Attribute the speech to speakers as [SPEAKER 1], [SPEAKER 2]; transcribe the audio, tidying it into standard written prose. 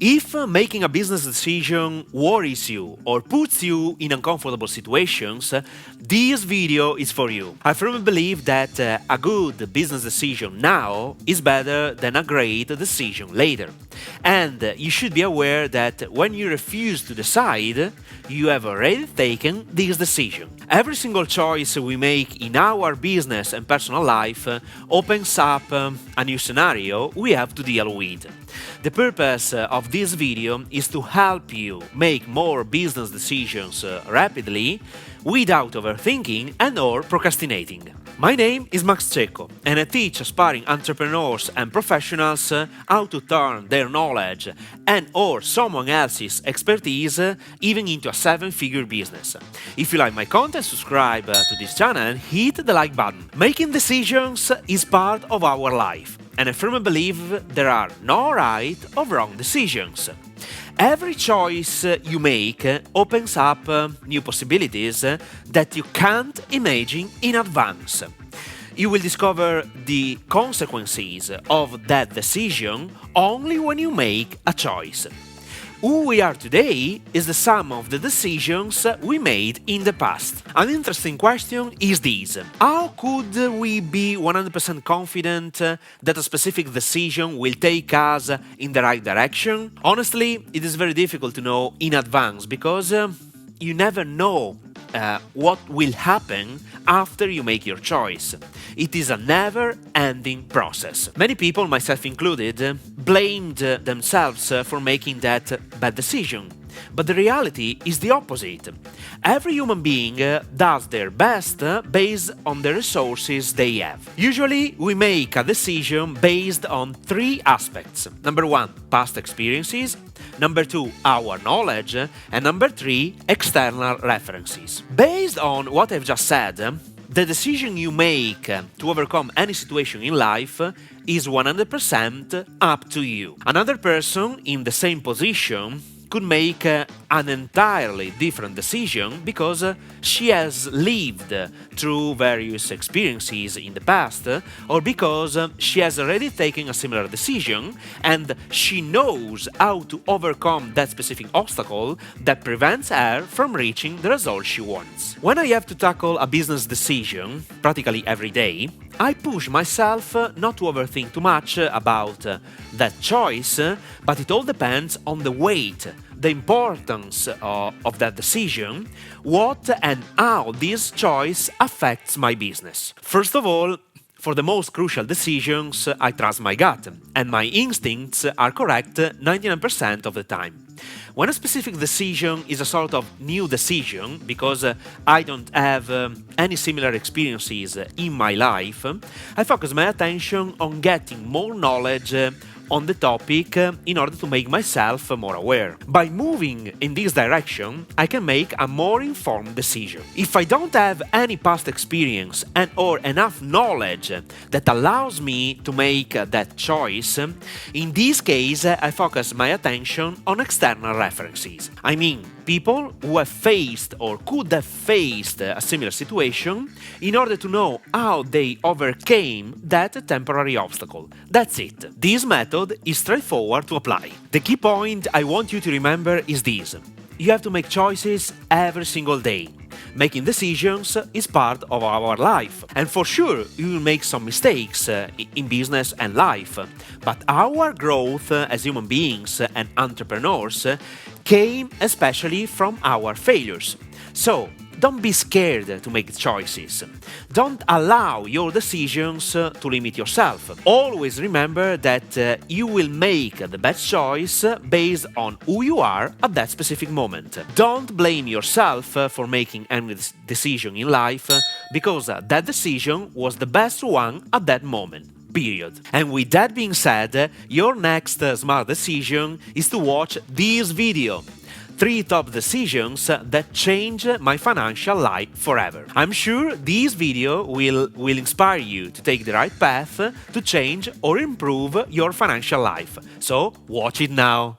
[SPEAKER 1] If making a business decision worries you or puts you in uncomfortable situations, this video is for you. I firmly believe that a good business decision now is better than a great decision later. And you should be aware that when you refuse to decide, you have already taken this decision. Every single choice we make in our business and personal life opens up a new scenario we have to deal with. The purpose of this video is to help you make more business decisions rapidly without overthinking and or procrastinating. My name is Max Cecco and I teach aspiring entrepreneurs and professionals how to turn their knowledge and or someone else's expertise even into a 7-figure business. If you like my content, subscribe to this channel and hit the like button. Making decisions is part of our life, and I firmly believe there are no right or wrong decisions. Every choice you make opens up new possibilities that you can't imagine in advance. You will discover the consequences of that decision only when you make a choice. Who we are today is the sum of the decisions we made in the past. An interesting question is this: how could we be 100% confident that a specific decision will take us in the right direction? Honestly, it is very difficult to know in advance because you never know what will happen after you make your choice. It is a never-ending process. Many people, myself included, blamed themselves for making that bad decision. But the reality is the opposite. Every human being does their best based on the resources they have. Usually, we make a decision based on 3 aspects. Number 1, past experiences. Number 2, our knowledge. And number 3, external references. Based on what I've just said, the decision you make to overcome any situation in life is 100% up to you. Another person in the same position could make an entirely different decision because she has lived through various experiences in the past or because she has already taken a similar decision and she knows how to overcome that specific obstacle that prevents her from reaching the result she wants. When I have to tackle a business decision practically every day, I push myself not to overthink too much about that choice, but it all depends on the weight, the importance of that decision, what and how this choice affects my business. First of all, for the most crucial decisions, I trust my gut, and my instincts are correct 99% of the time. When a specific decision is a sort of new decision, because I don't have any similar experiences in my life, I focus my attention on getting more knowledge on the topic in order to make myself more aware. By moving in this direction, I can make a more informed decision. If I don't have any past experience and or enough knowledge that allows me to make that choice, in this case I focus my attention on external references. I mean, people who have faced or could have faced a similar situation in order to know how they overcame that temporary obstacle. That's it. This method is straightforward to apply. The key point I want you to remember is this: you have to make choices every single day. Making decisions is part of our life, and for sure you will make some mistakes in business and life, but our growth as human beings and entrepreneurs came especially from our failures. So don't be scared to make choices. Don't allow your decisions to limit yourself. Always remember that you will make the best choice based on who you are at that specific moment. Don't blame yourself for making any decision in life because that decision was the best one at that moment. Period. And with that being said, your next smart decision is to watch this video. 3 top decisions that change my financial life forever. I'm sure this video will inspire you to take the right path to change or improve your financial life. So watch it now.